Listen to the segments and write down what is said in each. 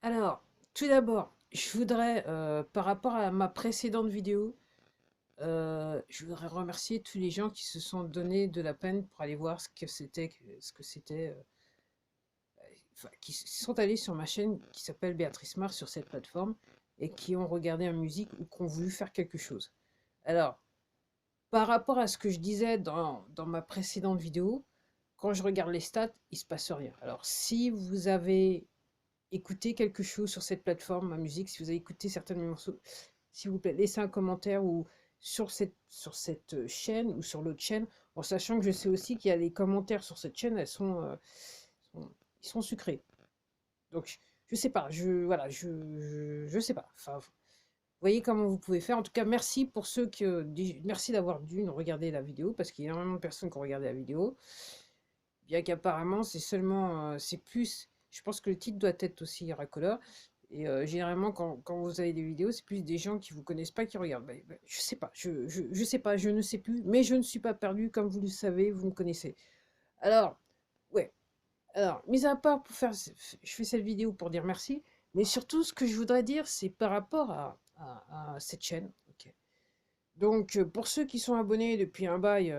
Alors, tout d'abord, je voudrais, par rapport à ma précédente vidéo, je voudrais remercier tous les gens qui se sont donné de la peine pour aller voir ce que c'était, enfin, qui sont allés sur ma chaîne qui s'appelle Béatrice Mars sur cette plateforme et qui ont regardé en musique ou qui ont voulu faire quelque chose. Alors, par rapport à ce que je disais dans ma précédente vidéo, quand je regarde les stats, il se passe rien. Alors, si vous avez écouté quelque chose sur cette plateforme, ma musique, si vous avez écouté certains de mes morceaux, s'il vous plaît, laissez un commentaire ou sur cette chaîne ou sur l'autre chaîne, en sachant que je sais aussi qu'il y a les commentaires sur cette chaîne, ils sont sucrés. Donc, je sais pas, voilà, je sais pas. Enfin, vous voyez comment vous pouvez faire. En tout cas, merci pour ceux merci d'avoir dû regarder la vidéo, parce qu'il y a énormément de personnes qui ont regardé la vidéo. Bien qu'apparemment, c'est plus, je pense que le titre doit être aussi racoleur. Et généralement, quand vous avez des vidéos, c'est plus des gens qui vous connaissent pas qui regardent. Je sais pas, je sais pas, je ne sais plus, mais je ne suis pas perdu, comme vous le savez, vous me connaissez. Alors, ouais, alors, mis à part pour faire, je fais cette vidéo pour dire merci, mais surtout, ce que je voudrais dire, c'est par rapport à cette chaîne. Ok. Donc, pour ceux qui sont abonnés depuis un bail,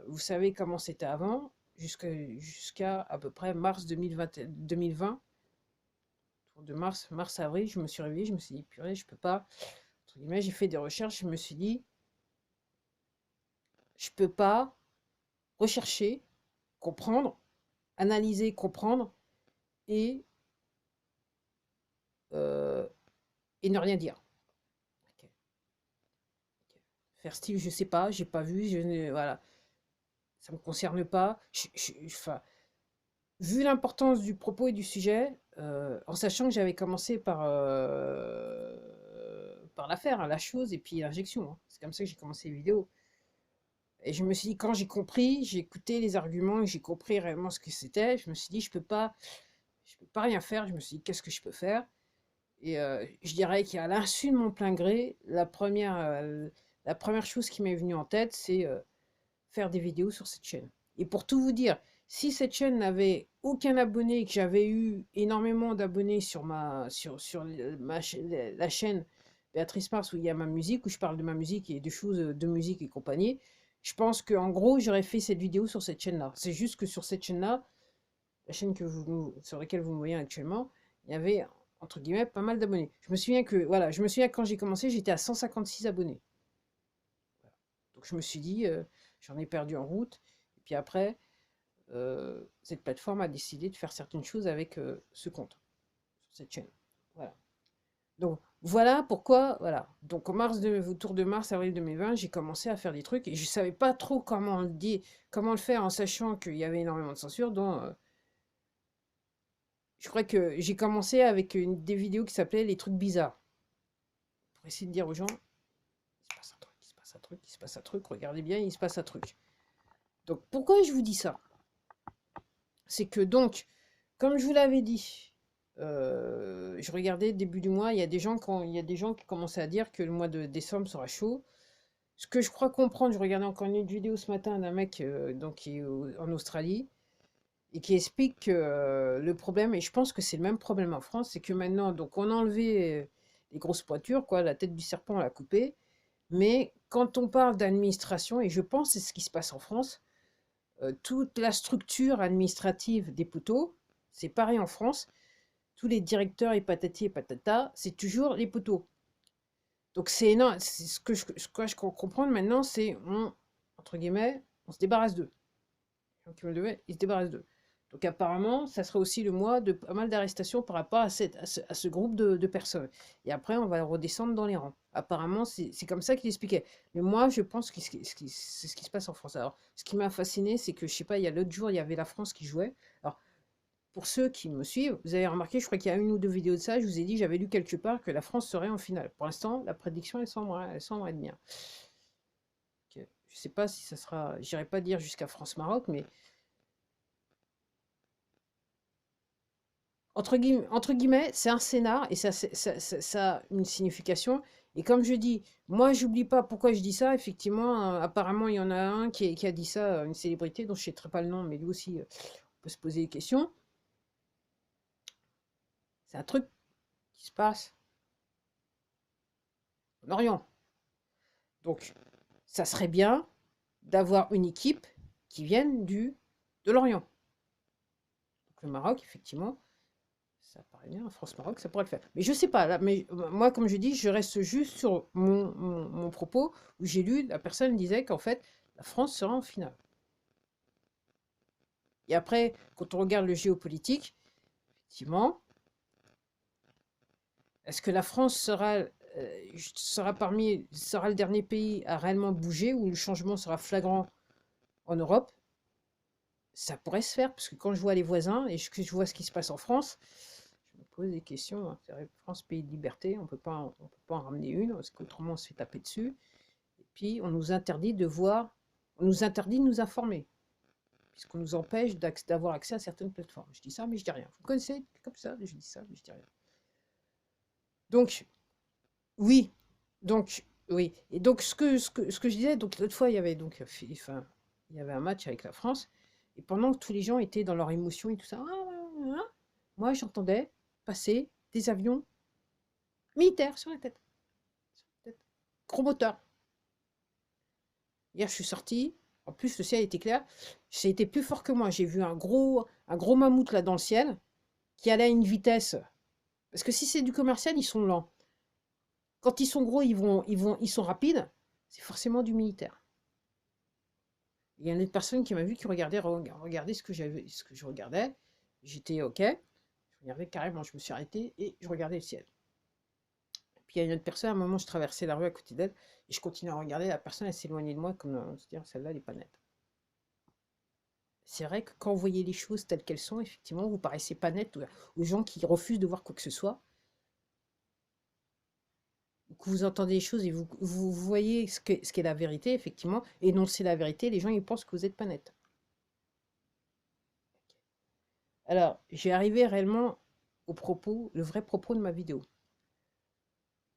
vous savez comment c'était avant, jusqu'à à peu près mars 2020, autour de mars-avril, je me suis réveillée, je me suis dit, purée, je peux pas, entre guillemets, j'ai fait des recherches, je me suis dit, je peux pas rechercher, comprendre, analyser, comprendre, et, euh, et ne rien dire. Ok. Faire style, je sais pas, j'ai pas vu, voilà, ça me concerne pas. Enfin, vu l'importance du propos et du sujet, en sachant que j'avais commencé par l'affaire, hein, la chose, et puis l'injection, hein. C'est comme ça que j'ai commencé les vidéos. Et je me suis dit, quand j'ai compris, j'ai écouté les arguments et j'ai compris réellement ce que c'était, je me suis dit, je peux pas rien faire. Je me suis dit, qu'est-ce que je peux faire? Et je dirais qu'à l'insu de mon plein gré, la première chose qui m'est venue en tête, c'est faire des vidéos sur cette chaîne. Et pour tout vous dire, si cette chaîne n'avait aucun abonné et que j'avais eu énormément d'abonnés sur la chaîne Béatrice Mars où il y a ma musique, où je parle de ma musique et de choses de musique et compagnie, je pense qu'en gros, j'aurais fait cette vidéo sur cette chaîne-là. C'est juste que sur cette chaîne-là, la chaîne sur laquelle vous me voyez actuellement, il y avait, entre guillemets, pas mal d'abonnés. Je me souviens quand j'ai commencé, j'étais à 156 abonnés. Donc je me suis dit, j'en ai perdu en route. Et puis après, cette plateforme a décidé de faire certaines choses avec ce compte, sur cette chaîne. Voilà. Donc voilà pourquoi, voilà. Donc autour de mars, avril 2020, j'ai commencé à faire des trucs et je savais pas trop comment le faire en sachant qu'il y avait énormément de censure. Donc je crois que j'ai commencé avec des vidéos qui s'appelaient les trucs bizarres. Pour essayer de dire aux gens, il se passe un truc, il se passe un truc, il se passe un truc, regardez bien, il se passe un truc. Donc pourquoi je vous dis ça? C'est que donc, comme je vous l'avais dit, je regardais début du mois, il y a des gens qui commençaient à dire que le mois de décembre sera chaud. Ce que je crois comprendre, je regardais encore une vidéo ce matin d'un mec donc, qui est en Australie et qui explique que le problème, et je pense que c'est le même problème en France, c'est que maintenant, donc on a enlevé les grosses pointures, quoi, la tête du serpent, on l'a coupée, mais quand on parle d'administration, et je pense que c'est ce qui se passe en France, toute la structure administrative des poteaux, c'est pareil en France, tous les directeurs et patati et patata, c'est toujours les poteaux. Donc c'est énorme, c'est ce que je comprends maintenant, c'est entre guillemets, on se débarrasse d'eux. Les gens qui me le devaient, ils se débarrassent d'eux. Donc apparemment, ça serait aussi le mois de pas mal d'arrestations par rapport à ce groupe de personnes. Et après, on va redescendre dans les rangs. Apparemment, c'est comme ça qu'il expliquait. Mais moi, je pense que c'est ce qui se passe en France. Alors, ce qui m'a fasciné, c'est que, je sais pas, il y a l'autre jour, il y avait la France qui jouait. Alors, pour ceux qui me suivent, vous avez remarqué, je crois qu'il y a une ou deux vidéos de ça, je vous ai dit, j'avais lu quelque part que la France serait en finale. Pour l'instant, la prédiction, elle semble être bien. Ok. Je sais pas si ça sera, j'irai pas dire jusqu'à France-Maroc, mais entre guillemets, c'est un scénar et ça a une signification. Et comme je dis, moi, j'oublie pas pourquoi je dis ça. Effectivement, apparemment, il y en a un qui a dit ça, une célébrité dont je ne sais pas le nom, mais lui aussi, on peut se poser des questions. C'est un truc. qui se passe en Orient. Donc, ça serait bien d'avoir une équipe qui vienne de l'Orient. Donc, le Maroc, effectivement, ça paraît bien, France-Maroc, ça pourrait le faire. Mais je sais pas, là, mais moi, comme je dis, je reste juste sur mon propos, où j'ai lu, la personne disait qu'en fait, la France sera en finale. Et après, quand on regarde le géopolitique, effectivement, est-ce que la France sera le dernier pays à réellement bouger, où le changement sera flagrant en Europe? Ça pourrait se faire, parce que quand je vois les voisins et que je vois ce qui se passe en France, je me pose des questions, hein. C'est vrai, France, pays de liberté, on peut pas en ramener une, parce qu'autrement on se fait taper dessus. Et puis on nous interdit de voir, on nous interdit de nous informer, puisqu'on nous empêche d'avoir accès à certaines plateformes. Je dis ça, mais je dis rien. Vous me connaissez comme ça, je dis ça, mais je dis rien. Donc, oui. Donc, oui. Et donc, ce que je disais, donc l'autre fois, il y avait donc, enfin, il y avait un match avec la France, et pendant que tous les gens étaient dans leur émotion et tout ça, moi, j'entendais passer des avions militaires sur la tête. Gros moteur. Hier, je suis sortie. En plus, le ciel était clair. C'était plus fort que moi. J'ai vu un gros mammouth là dans le ciel qui allait à une vitesse. Parce que si c'est du commercial, ils sont lents. Quand ils sont gros, ils sont rapides. C'est forcément du militaire. Il y a une autre personne qui m'a vu qui regardait ce que je regardais. J'étais OK. Je regardais carrément, je me suis arrêté et je regardais le ciel. Puis il y a une autre personne, à un moment, je traversais la rue à côté d'elle et je continuais à regarder. La personne, elle s'éloignait de moi comme se dire, celle-là, elle n'est pas nette. C'est vrai que quand vous voyez les choses telles qu'elles sont, effectivement, vous paraissez pas net aux gens qui refusent de voir quoi que ce soit. Que vous entendez les choses et vous voyez ce qu'est la vérité, effectivement, et non, c'est la vérité, les gens ils pensent que vous n'êtes pas net. Alors, j'ai arrivé réellement le vrai propos de ma vidéo.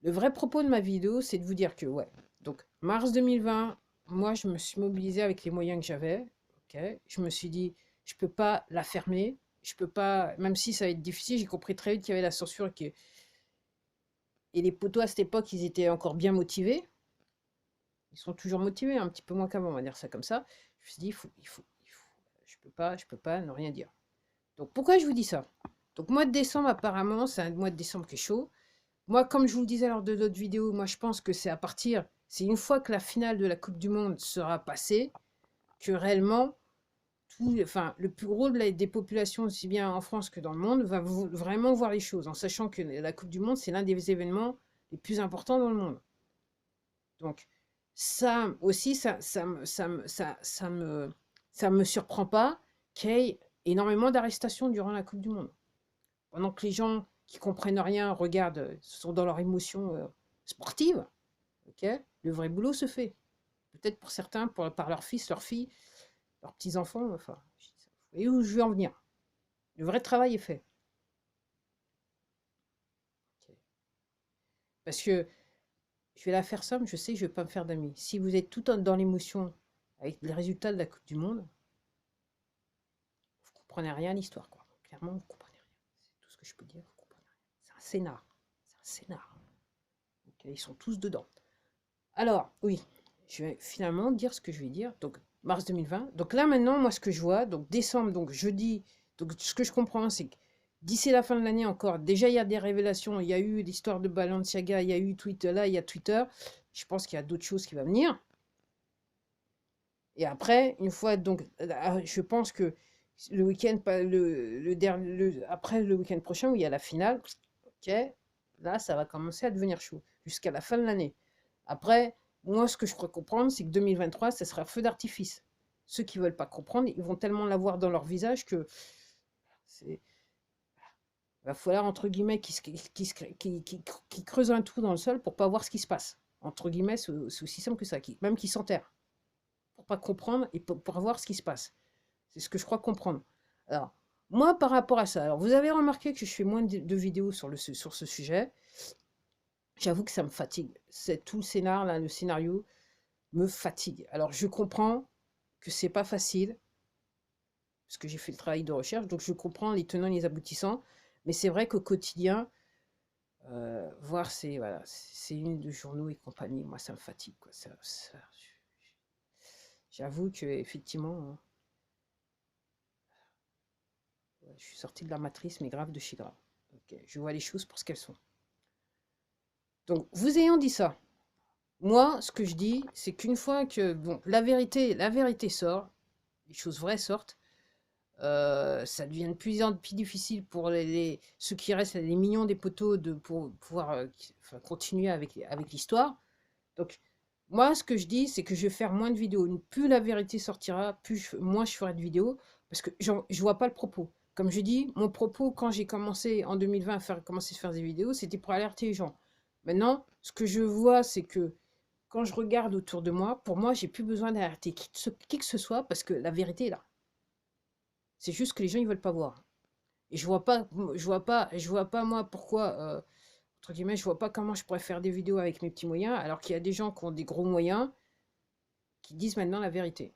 Le vrai propos de ma vidéo, c'est de vous dire que, ouais, donc mars 2020, moi je me suis mobilisée avec les moyens que j'avais, ok, je me suis dit, je peux pas la fermer, je peux pas, même si ça va être difficile, j'ai compris très vite qu'il y avait la censure et les poteaux à cette époque, ils étaient encore bien motivés. Ils sont toujours motivés, un petit peu moins qu'avant, on va dire ça comme ça. Je me suis dit, je peux pas ne rien dire. Donc pourquoi je vous dis ça? Donc mois de décembre, apparemment, c'est un mois de décembre qui est chaud. Moi, comme je vous le disais lors de l'autre vidéo, moi je pense que c'est une fois que la finale de la Coupe du Monde sera passée, que réellement, le plus gros des populations, aussi bien en France que dans le monde, va vraiment voir les choses, en sachant que la Coupe du Monde, c'est l'un des événements les plus importants dans le monde. Donc, ça aussi, ça me surprend pas qu'il y ait énormément d'arrestations durant la Coupe du Monde. Pendant que les gens qui comprennent rien regardent, sont dans leur émotion sportive, ok, le vrai boulot se fait. Peut-être pour certains, par leurs fils, leurs filles, leurs petits-enfants, enfin, vous voyez où je veux en venir. Le vrai travail est fait. Ok. Parce que je vais la faire simple, je sais que je ne vais pas me faire d'amis. Si vous êtes tout dans l'émotion avec les résultats de la Coupe du Monde, vous ne comprenez rien à l'histoire, quoi. Clairement, vous ne comprenez rien. C'est tout ce que je peux dire, vous ne comprenez rien. C'est un scénar. C'est un scénar. Okay, ils sont tous dedans. Alors, oui, je vais finalement dire ce que je vais dire. Donc, mars 2020. Donc là, maintenant, moi, ce que je vois, donc décembre, donc jeudi, donc ce que je comprends, c'est que d'ici la fin de l'année encore, déjà, il y a des révélations. Il y a eu l'histoire de Balenciaga, il y a eu Twitter, là, il y a Twitter. Je pense qu'il y a d'autres choses qui vont venir. Et après, une fois, donc, je pense que le week-end, après le week-end prochain, où il y a la finale, ok, là, ça va commencer à devenir chaud, jusqu'à la fin de l'année. Après, moi, ce que je crois comprendre, c'est que 2023, ça sera feu d'artifice. Ceux qui ne veulent pas comprendre, ils vont tellement l'avoir dans leur visage que il va falloir, entre guillemets, qu'ils creusent un trou dans le sol pour pas voir ce qui se passe. Entre guillemets, c'est aussi simple que ça, même qu'ils s'enterrent, pour pas comprendre et pour voir ce qui se passe. C'est ce que je crois comprendre. Alors, moi, par rapport à ça, alors vous avez remarqué que je fais moins de vidéos sur ce sujet. J'avoue que ça me fatigue. C'est tout le scénar, là, le scénario me fatigue. Alors, je comprends que c'est pas facile, parce que j'ai fait le travail de recherche, donc je comprends les tenants et les aboutissants, mais c'est vrai qu'au quotidien, Voir voilà, ces unes de journaux et compagnie, moi ça me fatigue, quoi. J'avoue que effectivement, je suis sortie de la matrice, mais grave de chez grave. Ok, je vois les choses pour ce qu'elles sont. Donc, vous ayant dit ça, moi, ce que je dis, c'est qu'une fois que bon, la vérité sort, les choses vraies sortent, ça devient de plus en plus difficile pour ceux qui restent, les mignons des poteaux, pour pouvoir enfin, continuer avec l'histoire. Donc, moi, ce que je dis, c'est que je vais faire moins de vidéos. Plus la vérité sortira, moins je ferai de vidéos, parce que je vois pas le propos. Comme je dis, mon propos, quand j'ai commencé en 2020 commencer à faire des vidéos, c'était pour alerter les gens. Maintenant, ce que je vois, c'est que quand je regarde autour de moi, pour moi, j'ai plus besoin d'alerter qui que ce soit, parce que la vérité est là. C'est juste que les gens, ils veulent pas voir. Et je vois pas, moi, pourquoi, entre guillemets, je vois pas comment je pourrais faire des vidéos avec mes petits moyens, alors qu'il y a des gens qui ont des gros moyens, qui disent maintenant la vérité.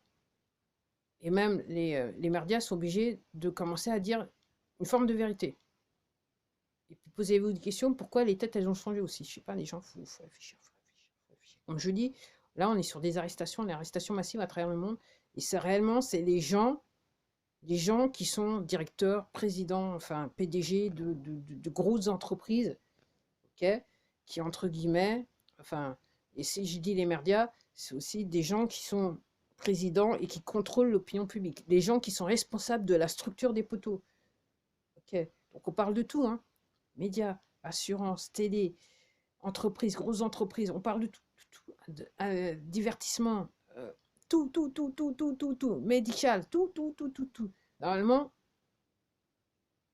Et même les médias sont obligés de commencer à dire une forme de vérité. Et puis posez-vous une question, pourquoi les têtes, elles ont changé aussi? Je sais pas, les gens, faut réfléchir, faut réfléchir, faut réfléchir. Comme je dis, là, on est sur des arrestations massives à travers le monde. Et c'est réellement, c'est les gens qui sont directeurs, présidents, enfin PDG de grosses entreprises, ok, qui, entre guillemets, enfin, et si je dis les médias, c'est aussi des gens qui sont présidents et qui contrôlent l'opinion publique, des gens qui sont responsables de la structure des poteaux. Ok, donc on parle de tout, hein. Médias, assurance, télé, entreprises, grosses entreprises, on parle de tout, divertissement, tout, médical, tout. Normalement,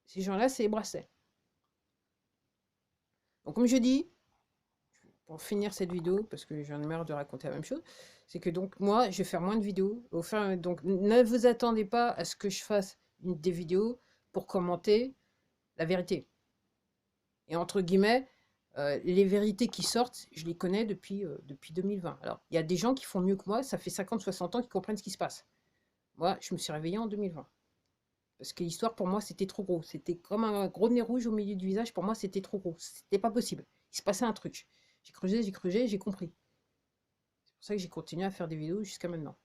ces gens-là, c'est les bracelets. Donc comme je dis, pour finir cette vidéo, parce que j'en ai marre de raconter la même chose, c'est que donc moi, je vais faire moins de vidéos. Donc ne vous attendez pas à ce que je fasse des vidéos pour commenter la vérité. Et entre guillemets, les vérités qui sortent, je les connais depuis 2020. Alors, il y a des gens qui font mieux que moi, ça fait 50-60 ans qu'ils comprennent ce qui se passe. Moi, je me suis réveillée en 2020. Parce que l'histoire, pour moi, c'était trop gros. C'était comme un gros nez rouge au milieu du visage. Pour moi, c'était trop gros. C'était pas possible. Il se passait un truc. J'ai creusé, j'ai compris. C'est pour ça que j'ai continué à faire des vidéos jusqu'à maintenant.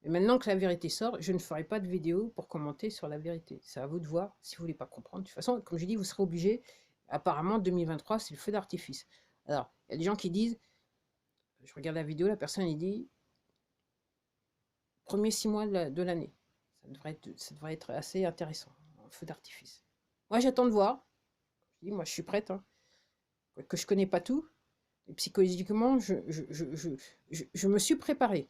Mais maintenant que la vérité sort, je ne ferai pas de vidéo pour commenter sur la vérité. C'est à vous de voir si vous voulez pas comprendre. De toute façon, comme je dis, vous serez obligé. Apparemment, 2023, c'est le feu d'artifice. Alors, il y a des gens qui disent, je regarde la vidéo, la personne, il dit, premier 6 mois de l'année. Ça devrait être assez intéressant, un feu d'artifice. Moi, j'attends de voir. Je dis, moi, je suis prête, hein. Que je connais pas tout. Et psychologiquement, je me suis préparée.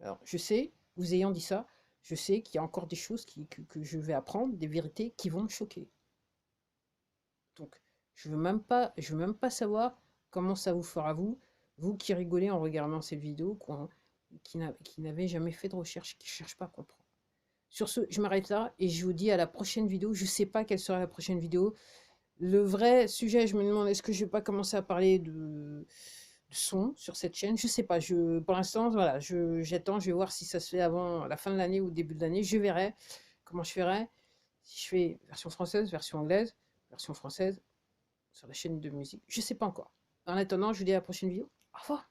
Alors, je sais, vous ayant dit ça, je sais qu'il y a encore des choses que je vais apprendre, des vérités qui vont me choquer. Donc, je veux même pas savoir comment ça vous fera vous qui rigolez en regardant cette vidéo, qui n'avez jamais fait de recherche, qui ne cherche pas à comprendre. Sur ce, je m'arrête là et je vous dis à la prochaine vidéo. Je ne sais pas quelle sera la prochaine vidéo. Le vrai sujet, je me demande, est-ce que je vais pas commencer à parler de son sur cette chaîne? Je sais pas. Pour l'instant, voilà, j'attends. Je vais voir si ça se fait avant la fin de l'année ou début de l'année. Je verrai comment je ferai. Si je fais version française, version anglaise, version française sur la chaîne de musique. Je sais pas encore. En attendant, je vous dis à la prochaine vidéo. Au revoir.